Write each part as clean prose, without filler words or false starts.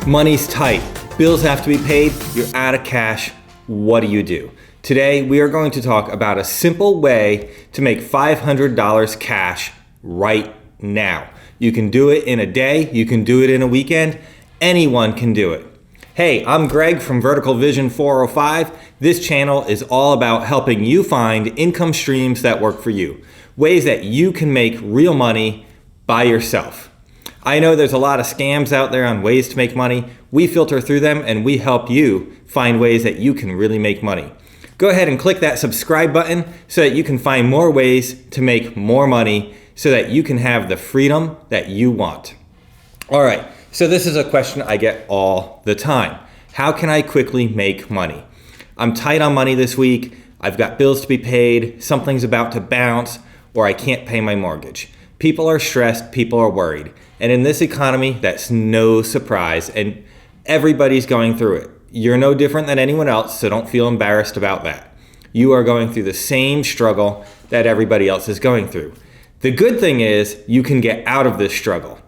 Money's tight, bills have to be paid, you're out of cash. What do you do? Today, we are going to talk about a simple way to make $500 cash right now. You can do it in a day, you can do it in a weekend, anyone can do it. Hey, I'm Gregg from Vertical Vision 405. This channel is all about helping you find income streams that work for you, ways that you can make real money by yourself. I know there's a lot of scams out there on ways to make money. We filter through them and we help you find ways that you can really make money. Go ahead and click that subscribe button so that you can find more ways to make more money so that you can have the freedom that you want. All right, so this is a question I get all the time. How can I quickly make money? I'm tight on money this week. I've got bills to be paid. Something's about to bounce, or I can't pay my mortgage. People are stressed, people are worried. And in this economy, that's no surprise, and everybody's going through it. You're no different than anyone else, so don't feel embarrassed about that. You are going through the same struggle that everybody else is going through. The good thing is you can get out of this struggle.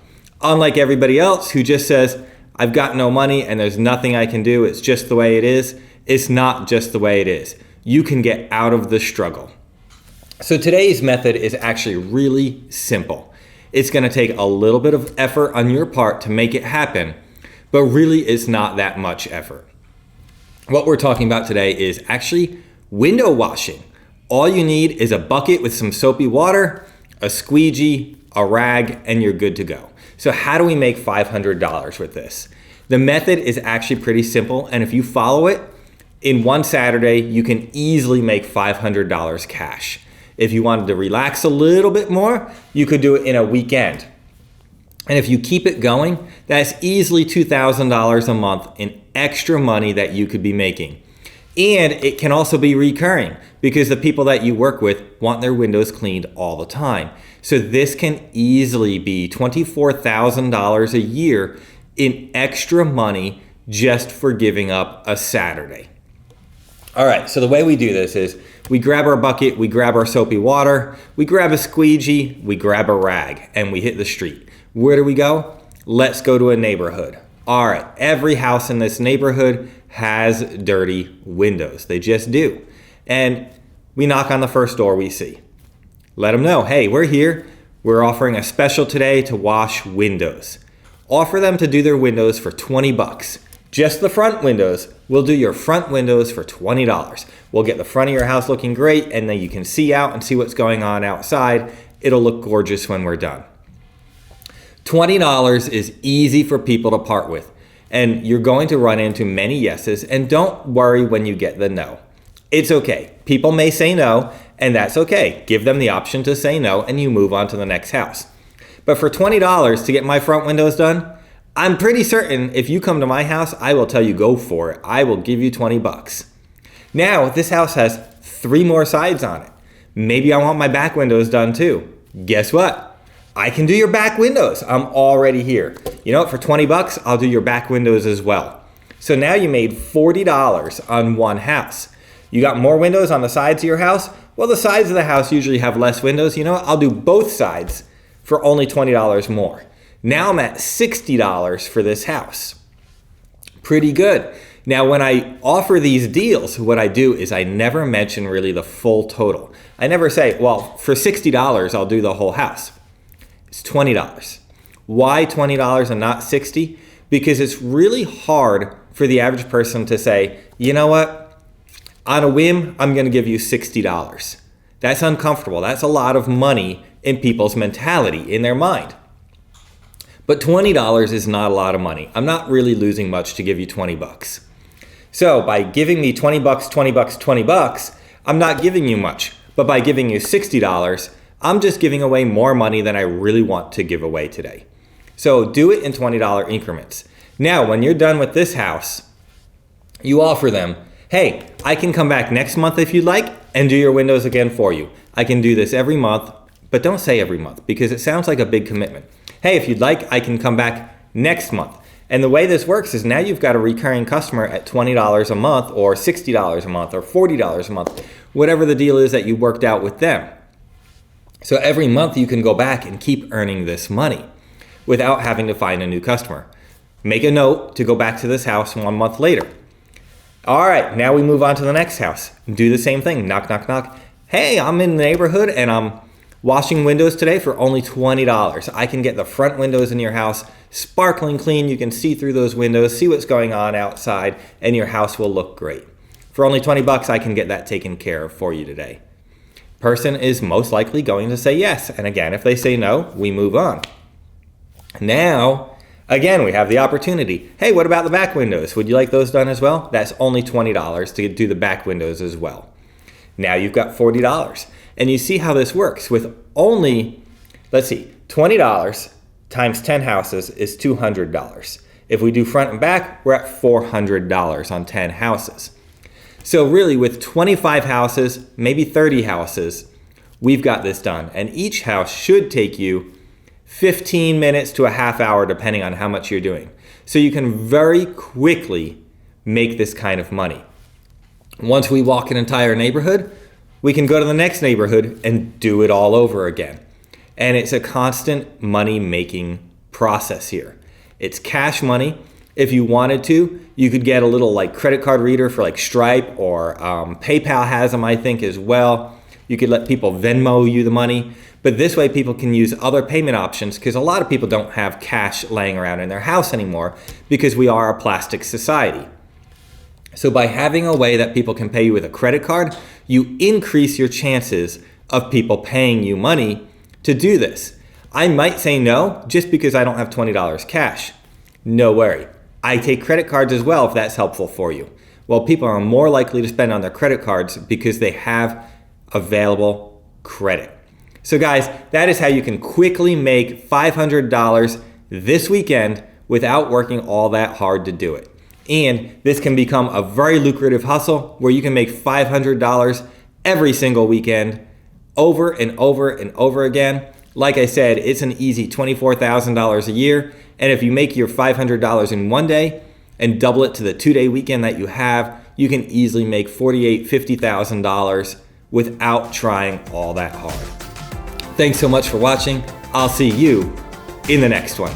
Unlike everybody else who just says, I've got no money and there's nothing I can do, it's just the way it is. It's not just the way it is. You can get out of the struggle. So today's method is actually really simple. It's going to take a little bit of effort on your part to make it happen, but really it's not that much effort. What we're talking about today is actually window washing. All you need is a bucket with some soapy water, a squeegee, a rag, and you're good to go. So how do we make $500 with this? The method is actually pretty simple, and if you follow it, in one Saturday, you can easily make $500 cash. If you wanted to relax a little bit more, you could do it in a weekend. And if you keep it going, that's easily $2,000 a month in extra money that you could be making. And it can also be recurring because the people that you work with want their windows cleaned all the time. So this can easily be $24,000 a year in extra money just for giving up a Saturday. All right, so the way we do this is we grab our bucket, we grab our soapy water, we grab a squeegee, we grab a rag, and we hit the street. Where do we go? Let's go to a neighborhood. All right, every house in this neighborhood has dirty windows. They just do. And we knock on the first door we see. Let them know, hey, we're here. We're offering a special today to wash windows. Offer them to do their windows for 20 bucks. Just the front windows. We'll do your front windows for $20. We'll get the front of your house looking great, and then you can see out and see what's going on outside. It'll look gorgeous when we're done. $20 is easy for people to part with, and you're going to run into many yeses, and don't worry when you get the no. It's okay. People may say no, and that's okay. Give them the option to say no, and you move on to the next house. But for $20 to get my front windows done, I'm pretty certain if you come to my house, I will tell you go for it. I will give you 20 bucks. Now, this house has 3 more sides on it. Maybe I want my back windows done too. Guess what? I can do your back windows. I'm already here. You know what? For 20 bucks, I'll do your back windows as well. So now you made $40 on one house. You got more windows on the sides of your house? Well, the sides of the house usually have less windows. You know what? I'll do both sides for only $20 more. Now I'm at $60 for this house. Pretty good. Now when I offer these deals, what I do is I never mention really the full total. I never say, well, for $60, I'll do the whole house. It's $20. Why $20 and not $60? Because it's really hard for the average person to say, you know what? On a whim, I'm going to give you $60. That's uncomfortable. That's a lot of money in people's mentality, in their mind. But $20 is not a lot of money. I'm not really losing much to give you 20 bucks. So by giving me 20 bucks, 20 bucks, 20 bucks, I'm not giving you much. But by giving you $60, I'm just giving away more money than I really want to give away today. So do it in $20 increments. Now, when you're done with this house, you offer them, hey, I can come back next month if you'd like and do your windows again for you. I can do this every month, but don't say every month because it sounds like a big commitment. Hey, if you'd like, I can come back next month. And the way this works is now you've got a recurring customer at $20 a month or $60 a month or $40 a month, whatever the deal is that you worked out with them. So every month you can go back and keep earning this money without having to find a new customer. Make a note to go back to this house 1 month later. All right, now we move on to the next house. Do the same thing. Knock, knock, knock. Hey, I'm in the neighborhood and I'm washing windows today for only $20. I can get the front windows in your house sparkling clean. You can see through those windows, see what's going on outside, and your house will look great. For only 20 bucks, I can get that taken care of for you today. Person is most likely going to say yes. And again, if they say no, we move on. Now, again, we have the opportunity. Hey, what about the back windows? Would you like those done as well? That's only $20 to do the back windows as well. Now you've got $40. And you see how this works with only, let's see, $20 times 10 houses is $200. If we do front and back, we're at $400 on 10 houses. So really with 25 houses, maybe 30 houses, we've got this done. And each house should take you 15 minutes to a half hour, depending on how much you're doing. So you can very quickly make this kind of money. Once we walk an entire neighborhood, we can go to the next neighborhood and do it all over again. And it's a constant money-making process here. It's cash money. If you wanted to, you could get a little like credit card reader for like Stripe, or PayPal has them, I think, as well. You could let people Venmo you the money. But this way people can use other payment options, because a lot of people don't have cash laying around in their house anymore because we are a plastic society. So by having a way that people can pay you with a credit card, you increase your chances of people paying you money to do this. I might say no just because I don't have $20 cash. No worry. I take credit cards as well if that's helpful for you. Well, people are more likely to spend on their credit cards because they have available credit. So guys, that is how you can quickly make $500 this weekend without working all that hard to do it. And this can become a very lucrative hustle where you can make $500 every single weekend over and over and over again. Like I said, it's an easy $24,000 a year. And if you make your $500 in one day and double it to the 2-day weekend that you have, you can easily make $48,000, $50,000 without trying all that hard. Thanks so much for watching. I'll see you in the next one.